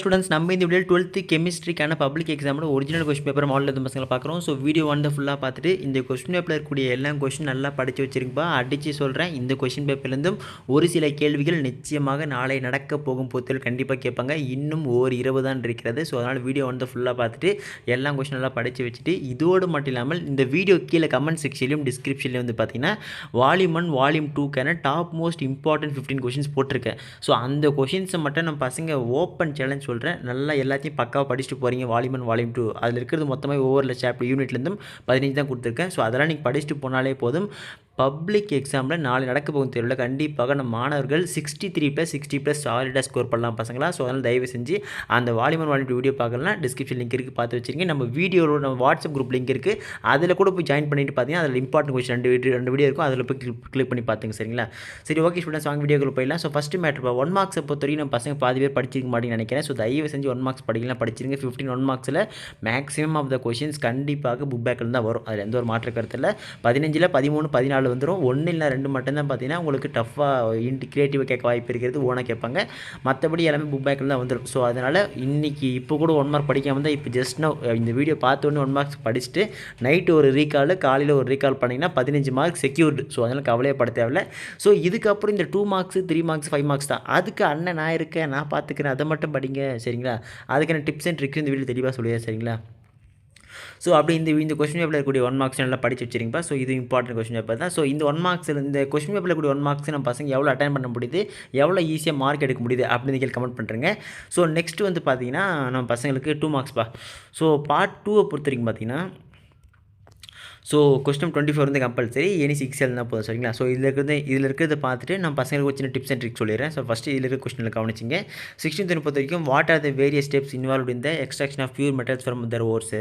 Students நம்ம இந்த video 12th கெமிஸ்ட்ரிக்கான பப்ளிக் எக்ஸாமோட ஒரிஜினல் கொஸ்டின் பேப்பர் மாடல் எதுவும் பசங்களை பார்க்குறோம். ஸோ வீடியோ வந்து ஃபுல்லாக பார்த்துட்டு இந்த கொஸ்டின் பேப்பரில் இருக்கக்கூடிய எல்லா கொஸ்டின் நல்லா படித்து வச்சிருப்பா அடித்து சொல்கிறேன். இந்த கொஸ்டின் பேப்பர்லேருந்தும் ஒரு சில கேள்விகள் நிச்சயமாக நாளை நடக்க போகும் போத்தில் கண்டிப்பாக கேட்பாங்க. இன்னும் ஓர் 20 தான் இருக்கிறது. ஸோ அதனால் வீடியோ வந்து ஃபுல்லாக பார்த்துட்டு எல்லா கொஸ்டின் நல்லா படித்து வச்சுட்டு இதோடு மட்டும் இல்லாமல் இந்த வீடியோ கீழே கமெண்ட் செக்ஷன்லையும் டிஸ்கிரிப்ஷன்லையும் வந்து பார்த்தீங்கன்னா வால்யூம் 1 வால்யூம் 2க்கான டாப் மோஸ்ட் இம்பார்ட்டன்ட் 15 கொஸ்டின்ஸ் போட்டிருக்கேன். ஸோ அந்த கொஸ்டின்ஸை மட்டும் நம்ம பசங்க ஓப்பன் சேலஞ்ச் சொல்கிறேன். நல்லா எல்லாத்தையும் பக்காவாக படிச்சுட்டு போகிறீங்க. வால்யூம் 1 வால்யூம் 2 அதில் இருக்கிறது மொத்தமாக ஒவ்வொரு சாப்டர் யூனிட்லேருந்தும் 15 தான் கொடுத்துருக்கேன். ஸோ அதெல்லாம் நீங்கள் படிச்சுட்டு போனாலே போதும். பப்ளிக் எக்ஸாமில் நாளை நடக்க போகும் தேர்வில் கண்டிப்பாக நம்ம மாணவர்கள் 63+60+ சாலிடாக ஸ்கோர் பண்ணலாம் பசங்களா. ஸோ அதனால் தயவு செஞ்சு அந்த வால்யூம் 1 வால்யூம் 2 வீடியோ பார்க்கலாம். டிஸ்கிரிப்ஷன் லிங்க் இருக்குது, பார்த்து வச்சுருங்க. நம்ம வீடியோவில் நம்ம வாட்ஸ்அப் குரூப் லிங்க் இருக்குது, அதில் கூட போய் ஜாயின் பண்ணிட்டு பார்த்தீங்கன்னா அதில் இம்பார்ட்டன்ட் கொஸ்டின் ரெண்டு வீடியோ இருக்கும், அதில் போய் கிளிக் பண்ணி பார்த்துங்க. சரிங்களா? சரி, ஓகே ஸ்டூடெண்ட்ஸ், வாங்க வீடியோக்குள்ள போயிடலாம். ஸோ ஃபஸ்ட்டு மேட்ரு 1 மார்க்ஸை பொறுத்த வரைக்கும் நம்ம பசங்க பாதி பேர் படிச்சிருக்க மாட்டேன்னு நினைக்கிறேன். ஸோ தயவு செஞ்சு 1 மார்க்ஸ் படிக்கலாம், படிச்சிருங்க. 15 1 மார்க்ஸில் மேக்ஸிமம் ஆஃப் த கொஷின்ஸ் கண்டிப்பாக புக் பேக்கில் தான் வரும். அதில் எந்த ஒரு மாற்று கருத்து இல்லை. 15 13 14 வந்துடும். 1 இல்லை 2 மட்டும்தான் பார்த்தீங்கன்னா உங்களுக்கு டஃப்பாக கிரியேட்டிவாக கேட்க வாய்ப்பு இருக்கிறது, ஓனாக கேட்பாங்க. மற்றபடி எல்லாமே புக் பேக்கில் தான் வந்துடும். ஸோ அதனால் இன்றைக்கி இப்போ கூட 1 மார்க் படிக்காமல் தான் இப்போ ஜஸ்ட் இந்த வீடியோ பார்த்தோன்னே 1 மார்க்ஸ் படிச்சுட்டு நைட்டு ஒரு ரீகால் காலையில் ஒரு ரீகால் பண்ணிங்கன்னா 15 மார்க் செக்யூர்டு. ஸோ அதனால் கவலையப்பட தேவையில்ல. ஸோ இதுக்கப்புறம் இந்த 2 மார்க்ஸ் 3 மார்க்ஸ் 5 மார்க்ஸ் தான். அதுக்கு அண்ணன் நான் இருக்கேன், நான் பார்த்துக்கிறேன், அதை மட்டும் படிங்க. சரிங்களா? அதுக்கான டிப்ஸ் அண்ட் ட்ரிக்ஸ் இந்த வீடியோ தெளிவாக சொல்லுவேன். சரிங்களா? ஸோ அப்படி இந்த கொஸ்டின் பேப்பரில் இருக்கக்கூடிய 1 மார்க்ஸ் நல்லா படிச்சு வச்சிருங்கப்பா. ஸோ இது இம்பார்ட்டன்ட் கொஸ்டின் பேப்பர் தான். ஸோ இந்த 1 மார்க்ஸ் இந்த கொஸ்டின் பேப்பரில் இருக்கக்கூடிய 1 மார்க்ஸ் நம்ம பசங்க எவ்வளோ அட்டன் பண்ண முடியுது, எவ்வளோ ஈஸியாக மார்க் எடுக்க முடியுது அப்படின்னு கேள்வி கமெண்ட் பண்ணுறேங்க. ஸோ நெக்ஸ்ட் வந்து பார்த்தீங்கன்னா நம்ம பசங்களுக்கு 2 மார்க்ஸ்ப்பா. ஸோ பார்ட் 2 பொறுத்த வரைக்கும் பார்த்தீங்கன்னா ஸோ கொஸ்டின் 24 வந்து கம்பல்சரி, எனி 6 தான் போதும். சரிங்களா? ஸோ இதில் இருக்கிறத பார்த்துட்டு நான் பசங்களுக்கு ஒரு சின்ன டிப்ஸ் அண்ட் ட்ரிக்ஸ் சொல்லிடுறேன். ஸோ ஃபஸ்ட்டு இதில் இருக்க கொஸ்டினில் கவனிச்சிங்க. 16th பொறுத்த வரைக்கும் what are the various steps involve in the extraction of pure metals from their ores.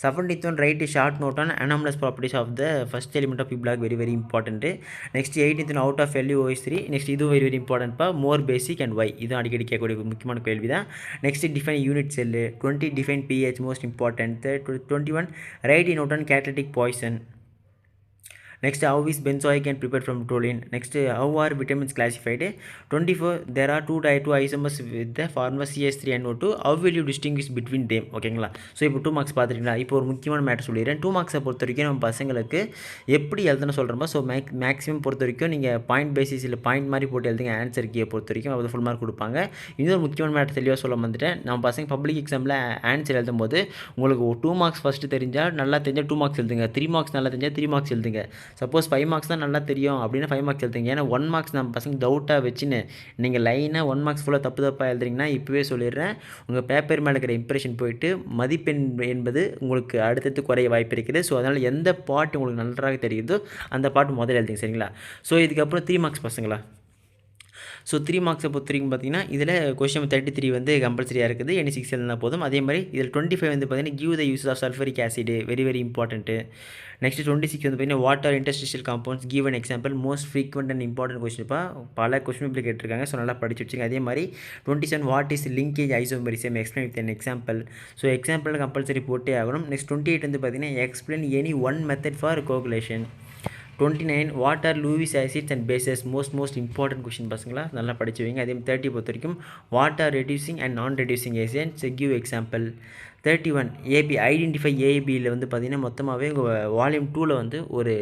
17th one right short note on anomalous properties of the first element of p block, very very important. Next 18th out of LuOH3. Next இதுவும் very very இம்பார்ட்டன்ட்ப்பா. More basic and why, இதுவும் அடிக்கடி கேட்கக்கூடிய முக்கியமான கேள்வி தான். Next define unit cell. 20 define pH, most important. 21 right note on catalytic poison. Next, how is benzoic and prepared from toluene. Next, how are vitamins classified. 24 there are two isomers with the formula CH3NO2. How will you distinguish between them? ஓகேங்களா? So இப்போ 2 marks பார்த்துட்டீங்களா? இப்போ ஒரு முக்கியமான matter சொல்லிடுறேன். 2 மார்க்ஸை பொறுத்த வரைக்கும் நம்ம பசங்களுக்கு எப்படி எழுதுன்னு சொல்கிறோமோ, ஸோ மேக்ஸிமம் பொறுத்த வரைக்கும் நீங்கள் பாயிண்ட் பேசிஸ் இல்லை பாயிண்ட் மாதிரி போட்டு எழுதுங்க. ஆன்சர் கீயை பொறுத்த வரைக்கும் அது ஃபுல் மார்க் கொடுப்பாங்க. இன்னொரு முக்கியமான மேட்டர் தெளிவாக சொல்ல வந்துட்டேன். நம்ம பசங்க பப்ளிக் எக்ஸாமில் ஆன்சர் எழுதும் போது உங்களுக்கு 2 மார்க்ஸ் ஃபஸ்ட்டு தெரிஞ்சால் நல்லா தெரிஞ்சால் 2 மார்க்ஸ் எழுதுங்க. 3 மார்க்ஸ் நல்லா தெரிஞ்சால் 3 மார்க்ஸ் எழுதுங்க. சப்போஸ் 5 மார்க்ஸ் தான் நல்லா தெரியும் அப்படின்னா 5 மார்க்ஸ் எழுதுங்க. ஏன்னா 1 மார்க்ஸ் நம்ம பசங்க டவுட்டாக வச்சுன்னு நீங்கள் லைனாக 1 மார்க்ஸ் ஃபுல்லாக தப்பாக எழுதுறீங்கன்னா இப்போவே சொல்லிடுறேன், உங்கள் பேப்பர் மேலே இருக்கிற இம்ப்ரெஷன் போயிட்டு மதிப்பெண் என்பது உங்களுக்கு அடுத்தடுத்து குறைய வாய்ப்பு இருக்குது. ஸோ அதனால் எந்த பாட்டு உங்களுக்கு நன்றாக தெரியுதோ அந்த பாட்டு முதல்ல எழுதுங்க. சரிங்களா? ஸோ இதுக்கப்புறம் 3 மார்க்ஸ் பசங்களா. ஸோ 3 மார்க்ஸை பொறுத்த வரைக்கும் பார்த்தீங்கன்னா இதில் கொஸ்டின் 33 வந்து கம்பல்சரியாக இருக்குது. எனி 6 எழுதினா போதும். அதே மாதிரி இதில் 25 வந்து பார்த்தீங்கன்னா give the use of sulphuric acid, very very important. Next 26 வந்து பார்த்தீங்கன்னா what are interstitial compounds, give an example. Most frequent and important கொஸ்டின்ப்பா. பல கொஸ்டின் இப்படி கேட்டிருக்காங்க. ஸோ நல்லா படிச்சு வச்சுங்க. அதே மாதிரி 27 what is linkage isomerism, explain with an example. So example compulsory போட்டே ஆகணும். நெக்ஸ்ட் 28 வந்து பார்த்தீங்கன்னா explain any one method for coagulation. 29 what are Lewis acids and bases, most important question பசங்களா, நல்லா படிச்சு வைங்க. அதே மாதிரி 30 பொறுத்த வரைக்கும் what are reducing and non reducing agents, give example. 31 AB identify ஏபியில் வந்து பார்த்தீங்கன்னா மொத்தமாகவே உங்கள் வால்யூம் 2ல் வந்து ஒரு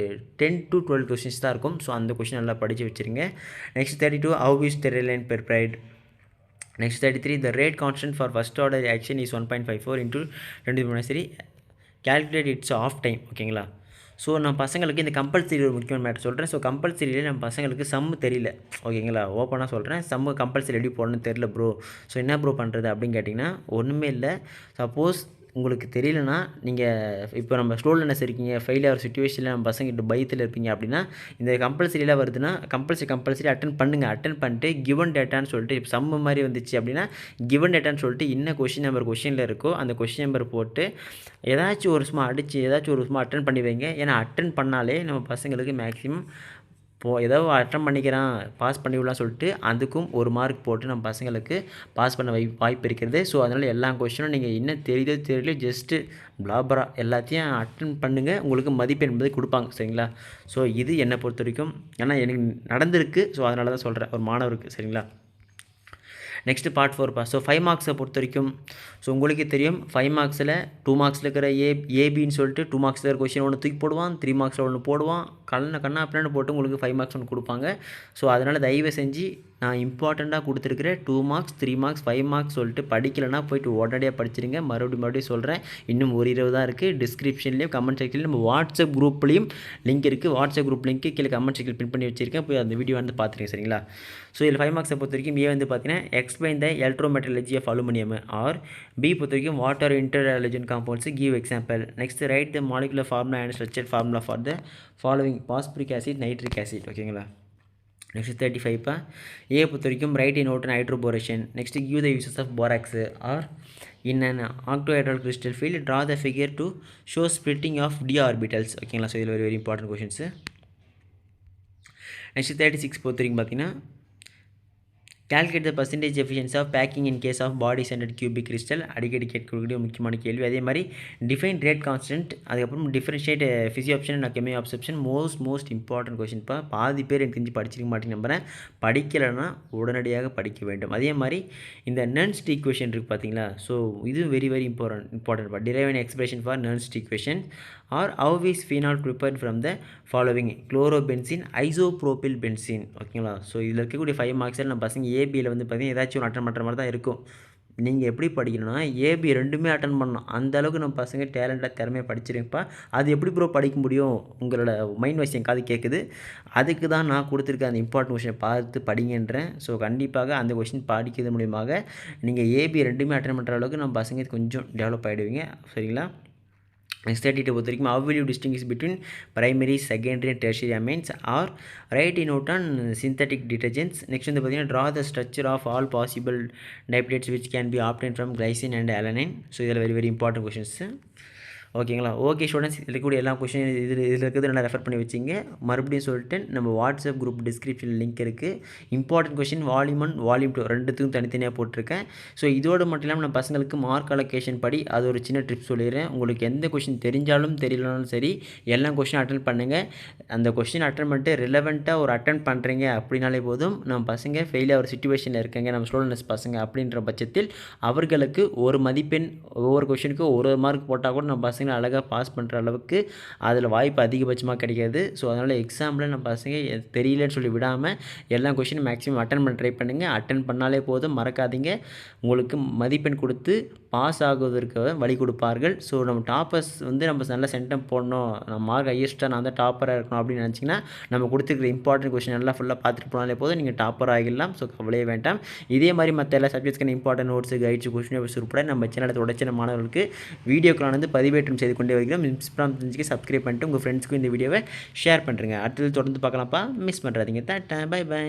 10 to 12 கொஸ்டின்ஸ் தான் இருக்கும். ஸோ அந்த கொஸ்டின் நல்லா படித்து வச்சுருங்க. நெக்ஸ்ட் 32 ஹவ் இஸ் ஸ்டெரிலைன் prepared. Next 33 the rate constant for first order action is 1.54 into 20 calculate its off time. ஓகேங்களா? ஸோ நான் பசங்களுக்கு இந்த கம்பல்சரி ஒரு முக்கியமான மேட்டர் சொல்கிறேன். ஸோ கம்பல்சரியில் நம்ம பசங்களுக்கு சம்மு தெரியல. ஓகேங்களா? ஓப்பனாக சொல்கிறேன், சம்மு கம்பல்சரி எப்படி போடணும்னு தெரியல ப்ரோ. ஸோ என்ன ப்ரோ பண்ணுறது அப்படின்னு கேட்டிங்கன்னா ஒன்றுமே இல்லை. சப்போஸ் உங்களுக்கு தெரியலனா நீங்கள் இப்போ நம்ம ஸ்டூடெண்ட்ஸ் இருக்கீங்க, ஃபெயில் ஆகிற சுச்சுவேஷனில் நம்ம பசங்கிட்ட பயத்தில் இருப்பீங்க அப்படின்னா இந்த கம்பல்சரியில் வருதுன்னா கம்பல்சரி அட்டன் பண்ணுங்கள். அட்டன் பண்ணிட்டு கிவன் டேட்டான்னு சொல்லிட்டு இப்போ சம்மு மாதிரி வந்துச்சு அப்படின்னா கிவன் டேட்டான்னு சொல்லிட்டு என்ன கொஷினில் இருக்கோ அந்த கொஷின் நம்பர் போட்டு ஏதாச்சும் ஒரு சும்மா அடித்து ஏதாச்சும் ஒரு சும்மா அட்டன் பண்ணி வைங்க. ஏன்னா அட்டன் பண்ணாலே நம்ம பசங்களுக்கு மேக்ஸிமம் ஏதோ அட்டன் பண்ணிக்கிறான் பாஸ் பண்ணிவிடலாம் சொல்லிட்டு அதுக்கும் ஒரு மார்க் போட்டு நம்ம பசங்களுக்கு பாஸ் பண்ண வாய்ப்பு இருக்கிறது. ஸோ அதனால் எல்லா கொஸ்டினும் நீங்கள் என்ன தெரியல ஜஸ்ட்டு பிளாபரா எல்லாத்தையும் அட்டன் பண்ணுங்கள், உங்களுக்கு மதிப்பெண் என்பது கொடுப்பாங்க. சரிங்களா? ஸோ இது என்னை பொறுத்த வரைக்கும் ஏன்னா எனக்கு நடந்திருக்கு. ஸோ அதனால தான் சொல்கிறேன் ஒரு மாணவருக்கு. சரிங்களா? நெக்ஸ்ட்டு பார்ட் 4 ஸோ 5 மார்க்ஸை பொறுத்த வரைக்கும் ஸோ உங்களுக்கே தெரியும் 5 மார்க்ஸில் 2 மார்க்ஸில் இருக்கிற ஏபின்னு சொல்லிட்டு 2 மார்க்ஸில் இருக்கிற கொஷின் ஒன்று தூக்கி போடுவான், 3 மார்க்ஸில் ஒன்று போடுவான், கண்ணா பின்னாடி போட்டு உங்களுக்கு 5 மார்க்ஸ் ஒன்று கொடுப்பாங்க. ஸோ அதனால் தயவு செஞ்சு நான் இம்பார்ட்டண்ட்டாக கொடுத்துருக்கிற 2 மார்க்ஸ் 3 மார்க்ஸ் 5 மார்க்ஸ் சொல்லிட்டு படிக்கலைன்னா போய்ட்டு உடனடியாக படிச்சிருங்க. மறுபடியும் சொல்கிறேன், இன்னும் ஒரு 20 தான் இருக்குது. டிஸ்கிரிப்ஷன்லேயும் கமெண்ட் செக்ஷன்லேயும் நம்ம வாட்ஸ்அப் குரூப்லேயும் லிங்க் இருக்குது. வாட்ஸ்அப் குரூப் லிங்க்கு கீழே கமெண்ட் செக்ஷன் பின் பண்ணி வச்சிருக்கேன். போய் அந்த வீடியோ வந்து பார்த்துருங்க, சரிங்களா? ஸோ இதில் 5 மார்க்ஸை பொறுத்த வரைக்கும் ஏ வந்து பார்த்தீங்கன்னா explain the electrometallurgy of aluminium, or B பொறுத்த வரைக்கும் what are interhalogen compounds, give example. Next write the molecular formula and structure formula for the following phosphoric acid nitric acid. ஓகேங்களா? நெக்ஸ்ட் 35 ஏ பொறுத்த வரைக்கும் write in note hydroboration. Next give the uses of borax, or in an octahedral crystal field draw the figure to show splitting of d orbitals. ஓகேங்களா? So இதில் very important questions. Next 36 பொறுத்த வரைக்கும் பார்த்தீங்கன்னா calculate the percentage efficiency of packing in case of body centered cubic crystal. அடிக்கடி கேட்கக்கூடிய முக்கியமான கேள்வி. அதே மாதிரி டிஃபைன் ரேட் கான்ஸ்டன்ட், அதுக்கப்புறம் differentiate physisorption and chemisorption. Most important கொஷின்ப்பா. பாதி பேர் எனக்கு தெரிஞ்சு படிச்சிருக்க மாட்டேங்க நம்புகிறேன். படிக்கலைன்னா உடனடியாக படிக்க வேண்டும். அதே மாதிரி இந்த நர்ன்ஸ்ட் ஈக்குவேஷன் இருக்குது பார்த்தீங்களா? ஸோ இது very important. Derive and expression for Nernst equation, or how is phenol prepared from the following chlorobenzene isopropyl benzene. ஓகேங்களா? ஸோ இதில் இருக்கக்கூடிய 5 மார்க்ஸில் நம்ம பசங்க ஏபியில் வந்து பார்த்தீங்கன்னா ஏதாச்சும் ஒரு அட்டன் பண்ணுற மாதிரி தான் இருக்கும். நீங்கள் எப்படி படிக்கணும்னா ஏபி ரெண்டுமே அட்டன் பண்ணணும். அந்த அளவுக்கு நம்ம பசங்க டேலண்டாக திறமையாக படிச்சிருப்பா. அது எப்படி ப்ரோ படிக்க முடியும்? உங்களோட மைண்ட் வாய்ஸ் என் காது கேட்குது. அதுக்கு தான் நான் கொடுத்துருக்க அந்த இம்பார்ட்டன்ட் கொஷினை பார்த்து படிங்கன்றேன். ஸோ கண்டிப்பாக அந்த கொஷின் படிக்கிறது மூலியமாக நீங்கள் ஏபி ரெண்டுமே அட்டன் பண்ணுற அளவுக்கு நம்ம பசங்க கொஞ்சம் டெவலப் ஆகிடுவீங்க, சரிங்களா? Next 32 பொறுத்த வரைக்கும் how will you distinguish between primary, secondary and tertiary amines, or write a note on synthetic detergents. Next வந்து பார்த்தீங்கன்னா draw the structure of all possible dipletates which can be obtained from glycine and alanine. So இதில் very important questions. ஓகேங்களா? Okay students, இதில் கூட எல்லா question இதில் இருக்கிறது நல்லா ரெஃபர் பண்ணி வச்சிங்க. மறுபடியும் சொல்லிட்டு நம்ம வாட்ஸ்அப் குரூப் டிஸ்கிரிப்ஷனில் லிங்க் இருக்குது. இம்பார்ட்டன்ட் கொஷின் வால்யூம் 1 வால்யூம் 2 ரெண்டுத்துக்கும் தனித்தனியாக போட்டிருக்கேன். ஸோ இதோடு மட்டும் இல்லாமல் நம்ம பசங்களுக்கு மார்க் அலோகேஷன் படி அது ஒரு சின்ன ட்ரிப் சொல்லிடுறேன். உங்களுக்கு எந்த கொஷின் தெரிஞ்சாலும் தெரியலனாலும் சரி எல்லா கொஷின் அட்டன் பண்ணுங்கள். அந்த கொஷின் அட்டன் பண்ணிட்டு ரிலவெண்ட்டாக ஒரு அட்டன் பண்ணுறீங்க அப்படின்னாலே போதும். நம்ம பசங்க ஃபெயில் ஆகிற சுச்சுவேஷனில் இருக்காங்க, நம்ம ஸ்டூடெண்ட்ஸ் பசங்க அப்படின்ற பட்சத்தில் அவர்களுக்கு ஒரு மதிப்பெண் ஒவ்வொரு கொஷினுக்கு ஒரு மார்க் போட்டால் கூட நம்ம பசங்க அழகாக பாஸ் பண்ணுற அளவுக்கு அதில் வாய்ப்பு அதிகபட்சமாக கிடைக்காது. ஸோ அதனால் எக்ஸாமில் நம்ம பசங்க தெரியலன்னு சொல்லி விடாமல் எல்லா கொஷினும் மேக்ஸிமம் அட்டன் பண்ண ட்ரை பண்ணுங்கள். அட்டன் பண்ணாலே போதும், மறக்காதீங்க. உங்களுக்கு மதிப்பெண் கொடுத்து பாஸ் ஆகுவதற்கு வழி கொடுப்பார்கள். ஸோ நம்ம டாப்பர்ஸ் வந்து நம்ம நல்ல சென்டம் போடணும், நம்ம மார்க் ஹையஸ்ட்டாக நான் தான் டாப்பராக இருக்கணும் அப்படின்னு நினச்சிங்கன்னா நம்ம கொடுத்துருக்கிற இம்பார்ட்டன்ட் கொஷின் நல்லா ஃபுல்லாக பார்த்துட்டு போனாலே போதும், நீங்கள் டாப்பர் ஆகிடலாம். ஸோ கவலையே வேண்டாம். இதே மாதிரி மற்ற எல்லா சப்ஜெக்ட்ஸ்க்கான important notes, guides, question papers உட்பட நம்ம சேனலை தொடர்ச்சியான மாணவர்களுக்கு வீடியோக்கள் வந்து பதிவேற்றம் செய்து கொண்டே வருகிறோம். இன்ஸ்டாகிராம் தெரிஞ்சுக்க சப்ஸ்கிரைப் பண்ணிட்டு உங்கள் ஃப்ரெண்ட்ஸ்க்கும் இந்த வீடியோவை ஷேர் பண்ணுறேங்க. அடுத்தது தொடர்ந்து பார்க்கலாம்ப்பா, மிஸ் பண்ணுறாதீங்க. Tata, bye by.